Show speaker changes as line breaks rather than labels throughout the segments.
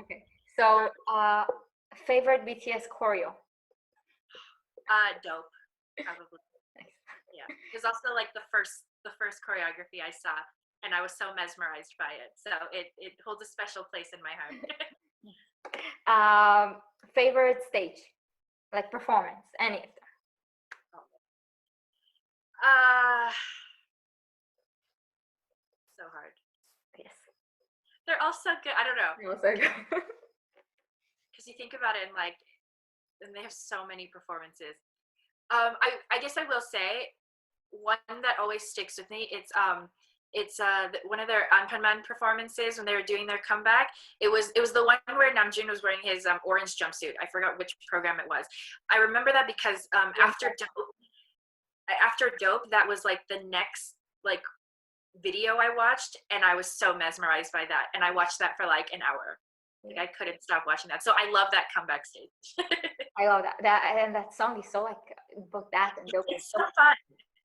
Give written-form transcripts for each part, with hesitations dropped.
Okay. So, favorite BTS choreo?
Dope, probably. Yeah, it was also like the first choreography I saw, and I was so mesmerized by it. So it holds a special place in my heart.
Favorite stage, like performance, any.
So hard.
Yes.
They're all so good. I don't know.
Also good.
Because you think about it, and they have so many performances. I guess I will say one that always sticks with me. It's one of their Anpanman performances when they were doing their comeback. It was the one where Namjoon was wearing his orange jumpsuit. I forgot which program it was. I remember that because after Dope, that was like the next like video I watched, and I was so mesmerized by that, and I watched that for like an hour. Like I couldn't stop watching that. So I love that comeback stage.
I love that song is so like both that and Dope.
It's so fun.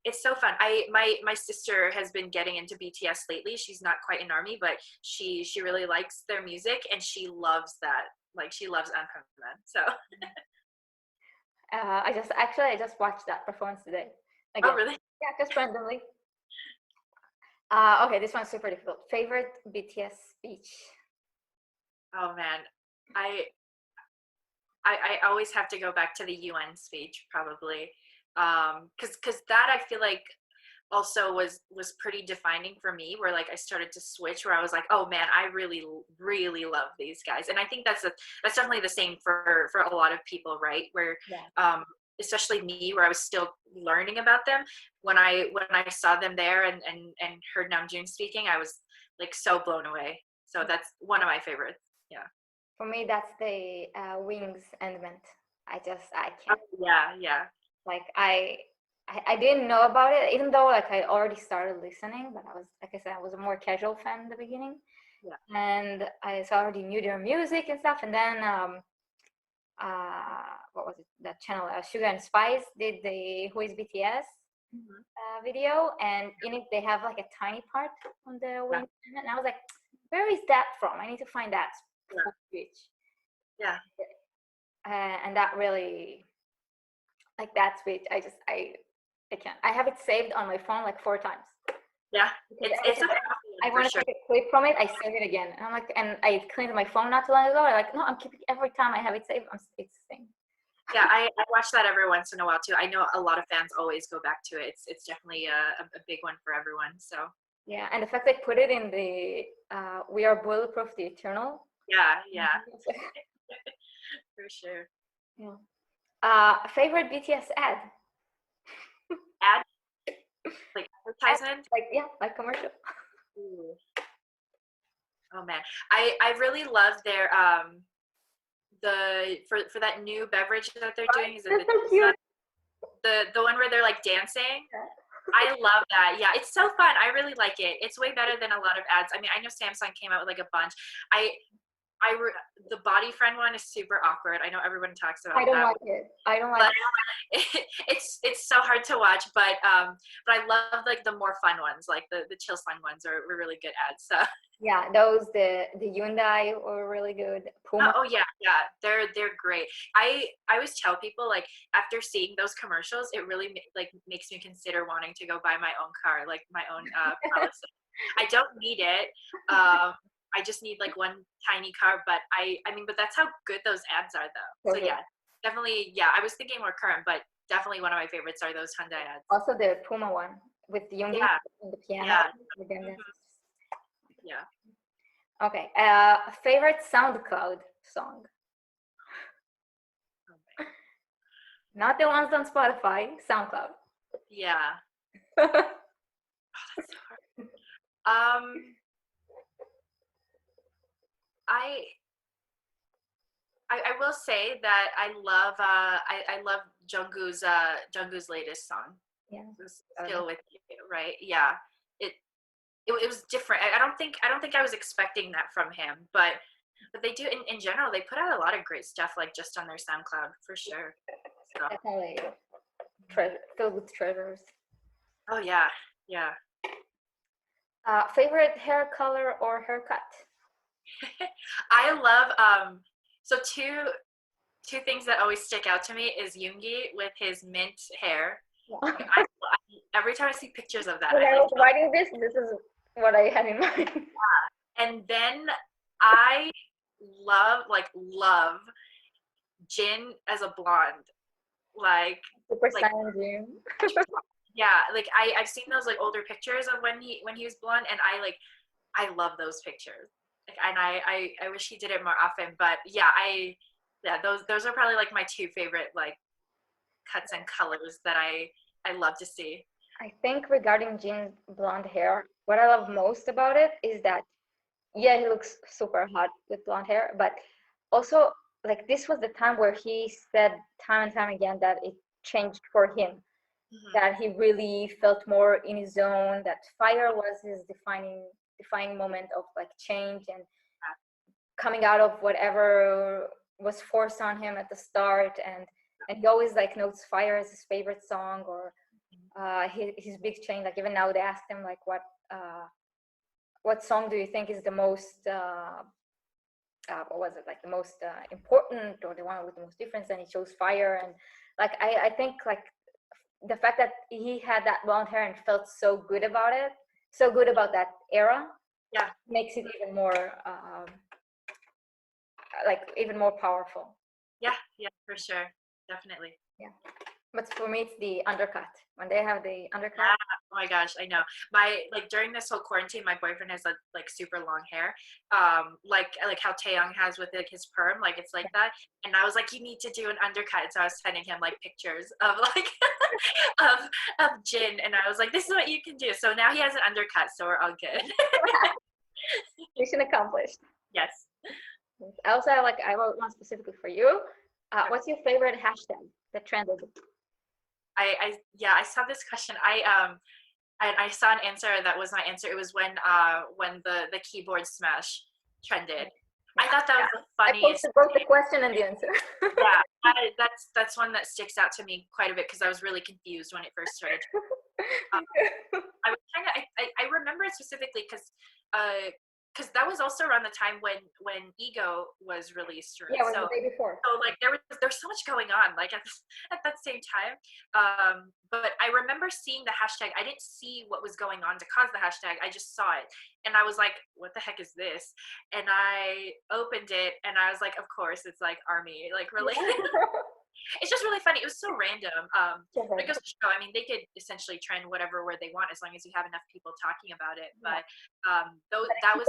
It's so fun. My sister has been getting into BTS lately. She's not quite an ARMY, but she really likes their music, and she loves that. Like she loves Anpanman. So
I just watched that performance today.
Again. Oh really?
Yeah, just randomly. Okay, this one's super difficult. Favorite BTS speech?
Oh man, I always have to go back to the UN speech probably, because that I feel like also was pretty defining for me, where like I started to switch, where I was like, oh man, I really love these guys. And I think that's definitely the same for a lot of people, right? Where especially me, where I was still learning about them, when I saw them there and heard Namjoon speaking, I was like so blown away. So that's one of my favorites. Yeah.
For me, that's the Wings Endment. I can't.
Yeah.
Like I didn't know about it, even though like I already started listening, but I was, like I said, I was a more casual fan in the beginning.
Yeah.
And I already knew their music and stuff. And then what was it? That channel, Sugar and Spice, did the Who is BTS video, and in it they have like a tiny part on the Wings Endment, and I was like, where is that from? I need to find that speech.
Yeah.
And that really, like that speech, I can't. I have it saved on my phone like 4 times.
Yeah, it's
I want to take a clip from it. I save it again, and I'm like, and I cleaned my phone not too long ago. I'm like, no, I'm keeping every time I have it saved. It's the same.
Yeah, I watch that every once in a while too. I know a lot of fans always go back to it. It's definitely a big one for everyone. So
yeah, and the fact they put it in the "We Are Bulletproof: The Eternal."
Yeah. For sure.
Yeah. Favorite BTS ad?
Ad? Like advertisement?
Like commercial.
Ooh. Oh man, I really love their for that new beverage that they're doing. Is it
so cute.
The one where they're like dancing? I love that. Yeah, it's so fun. I really like it. It's way better than a lot of ads. I mean, I know Samsung came out with like a bunch. The Body Friend one is super awkward. I know everyone talks about that.
I don't like
it. It's so hard to watch, but I love like the more fun ones, like the chill fun ones are really good ads. So
yeah, those the Hyundai were really good.
Puma. Oh yeah, they're great. I always tell people, like, after seeing those commercials, it really like makes me consider wanting to go buy my own car, like my own policy. I don't need it. I just need like one tiny car, but I mean, but that's how good those ads are though. So yeah, definitely. Yeah, I was thinking more current, but definitely one of my favorites are those Hyundai ads.
Also the Puma one with the Yoongi and the piano.
Yeah.
Okay. Favorite SoundCloud song? Okay. Not the ones on Spotify. SoundCloud.
Yeah. Oh, that's so hard. I will say that I love Jungkook's latest song.
Yeah.
Still with you, right? Yeah. It was different. I don't think I was expecting that from him, but they do in general, they put out a lot of great stuff, like just on their SoundCloud for sure. So.
Definitely filled with treasures.
Oh yeah.
Favorite hair color or haircut?
I love so two things that always stick out to me is Yoongi with his mint hair.
Yeah.
Every time I see pictures of that,
When
I
I
like.
was writing this is what I had in mind.
And then I love Jin as a blonde. Like
Super
like
Saiyan Jim.
yeah, like I've seen those like older pictures of when he was blonde, and I love those pictures. Like, and I wish he did it more often. But yeah, those are probably like my two favorite like cuts and colors that I love to see.
I think regarding Jin's blonde hair, what I love most about it is that, yeah, he looks super hot with blonde hair, but also, like, this was the time where he said time and time again that it changed for him,
Mm-hmm.
that he really felt more in his zone, that fire was his defining moment of like change and coming out of whatever was forced on him at the start. And he always like notes fire as his favorite song, or his big change. Like even now they asked him like what song do you think is the most what was it, like the most important, or the one with the most difference, and he chose fire. And like I think like the fact that he had that blonde hair and felt so good about it, so good about that era,
Yeah.
makes it even more like even more powerful.
Yeah, for sure. Definitely.
Yeah, but for me it's the undercut, when they have the undercut.
Yeah. Oh my gosh, I know. My like during this whole quarantine, my boyfriend has like super long hair, like how Taeyong has with like his perm, like it's like that. And I was like, you need to do an undercut. So I was sending him like pictures of like of Jin, and I was like, this is what you can do. So now he has an undercut, so we're all good.
Mission accomplished.
Yes.
I also I wrote one specifically for you. What's your favorite hashtag that trended?
I saw this question. I saw an answer that was my answer. It was when the keyboard smash trended. I thought that was the
I
funniest.
posted both the question and the answer.
Yeah, that's one that sticks out to me quite a bit because I was really confused when it first started. I was kind of I remember it specifically because that was also around the time when Ego was released, right?
Yeah, it was the day before.
So like there's so much going on like at that same time. But I remember seeing the hashtag. I didn't see what was going on to cause the hashtag. I just saw it and I was like, what the heck is this? And I opened it and I was like, of course it's like army like related. It's just really funny. It was so random. But it goes to show, I mean, they could essentially trend whatever word they want as long as you have enough people talking about it. But that was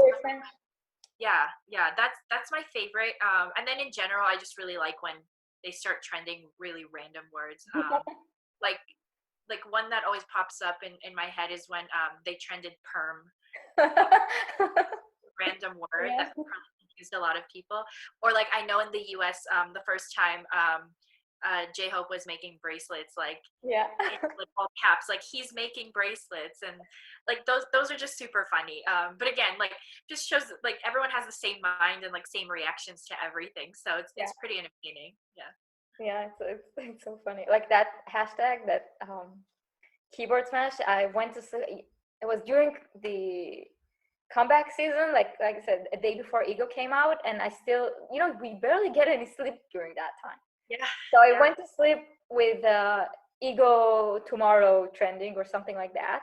yeah, that's my favorite. And then in general, I just really like when they start trending really random words. Like like one that always pops up in my head is when they trended perm, random word
Yeah.
that probably confused a lot of people. Or like I know in the US, the first time J-Hope was making bracelets, like
Yeah.
like all caps, like he's making bracelets, and like those are just super funny. But again, like just shows that, like everyone has the same mind and like same reactions to everything, so it's pretty entertaining. Yeah.
Yeah, it's so funny. Like that hashtag, that keyboard smash. I went to see. It was during the comeback season, like I said, a day before Ego came out, and I still, we barely get any sleep during that time.
Yeah.
So I went to sleep with Ego Tomorrow trending or something like that.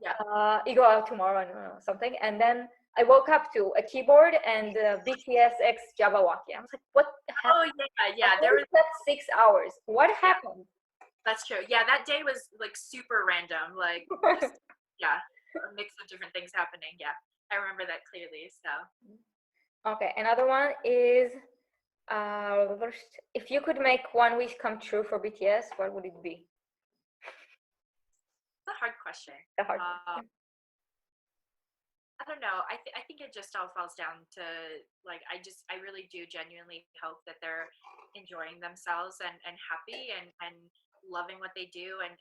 Yeah.
Ego Out Tomorrow, I don't know, something, and then I woke up to a keyboard and BTS X Jabberwocky. I was like, what happened?
Oh yeah.
There was slept 6 hours. What
Yeah,
happened?
that's true. Yeah, that day was like super random. Like just yeah, a mix of different things happening. Yeah, I remember that clearly. So
Okay, another one is if you could make one wish come true for BTS, what would it be?
it's a hard question.
The hard
Um, I don't know. I think it just all falls down to like I really do genuinely hope that they're enjoying themselves and happy and loving what they do and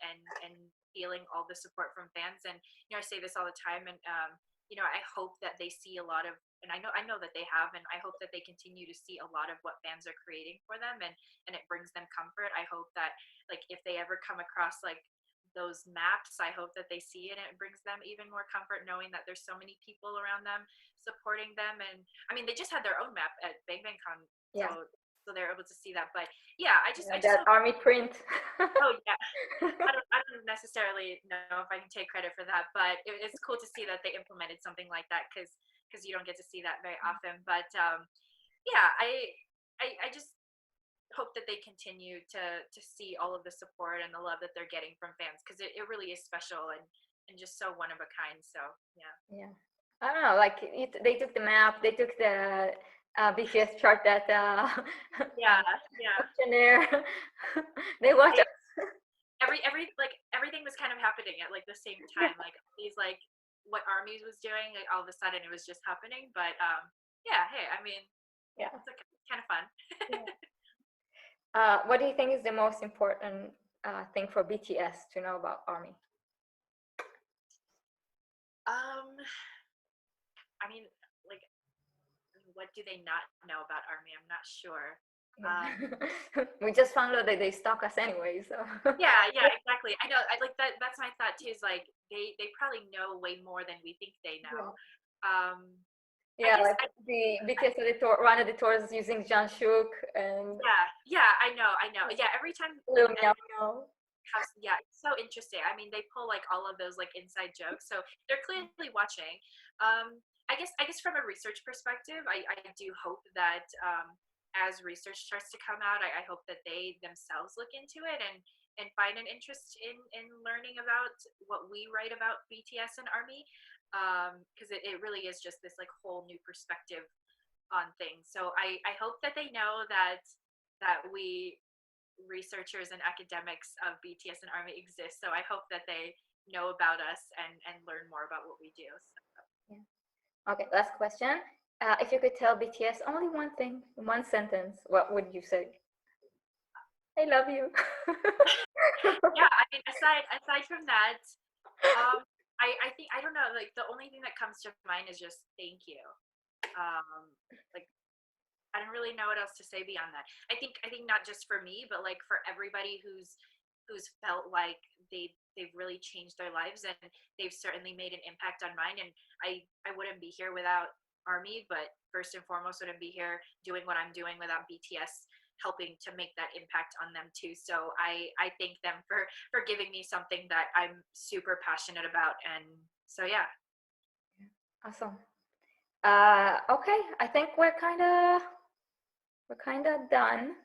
feeling all the support from fans. And I say this all the time, and I hope that they see a lot of, and I know that they have, and I hope that they continue to see a lot of what fans are creating for them, and it brings them comfort. I hope that like if they ever come across like those maps, I hope that they see it and it brings them even more comfort knowing that there's so many people around them supporting them. And I mean, they just had their own map at Bang Bang Con,
Yeah.
so they're able to see that. But yeah, I just
That
hope,
army print.
oh yeah, I don't necessarily know if I can take credit for that, but it's cool to see that they implemented something like that, because you don't get to see that very often. But yeah, I just hope that they continue to see all of the support and the love that they're getting from fans, because it really is special and just so one of a kind. So yeah.
Yeah. I don't know, like they took the map, they took the BTS chart that
Yeah, yeah.
questionnaire. They watched.
Everything was kind of happening at like the same time. Like these like what armies was doing, like all of a sudden it was just happening. But yeah, hey, I mean,
Yeah.
it's like kind of fun.
What do you think is the most important thing for BTS to know about ARMY?
I mean, like, what do they not know about army? I'm not sure.
We just found out that they stalk us anyway, so.
Yeah, exactly. I know. I like that. That's my thought too. Is like they probably know way more than we think they know.
Yeah, like the BTS editor, one of the tours using Janshook and.
Yeah. I know. Yeah, every time. Yeah, it's so interesting. I mean, they pull like all of those like inside jokes, so they're clearly watching. I guess from a research perspective, I do hope that as research starts to come out, I hope that they themselves look into it and find an interest in learning about what we write about BTS and ARMY, because it really is just this like whole new perspective on things. So I hope that they know that we researchers and academics of BTS and ARMY exist. So I hope that they know about us and learn more about what we do. So.
Yeah. Okay, last question. If you could tell BTS only one thing, one sentence, what would you say? I love you.
Yeah, I mean, aside from that, I think I don't know. Like the only thing that comes to mind is just thank you. Like I don't really know what else to say beyond that. I think not just for me, but like for everybody who's felt like they've really changed their lives, and they've certainly made an impact on mine. And I wouldn't be here without ARMY, but first and foremost wouldn't be here doing what I'm doing without BTS helping to make that impact on them too. So I thank them for giving me something that I'm super passionate about. And so yeah.
Awesome. Okay, I think we're kind of done.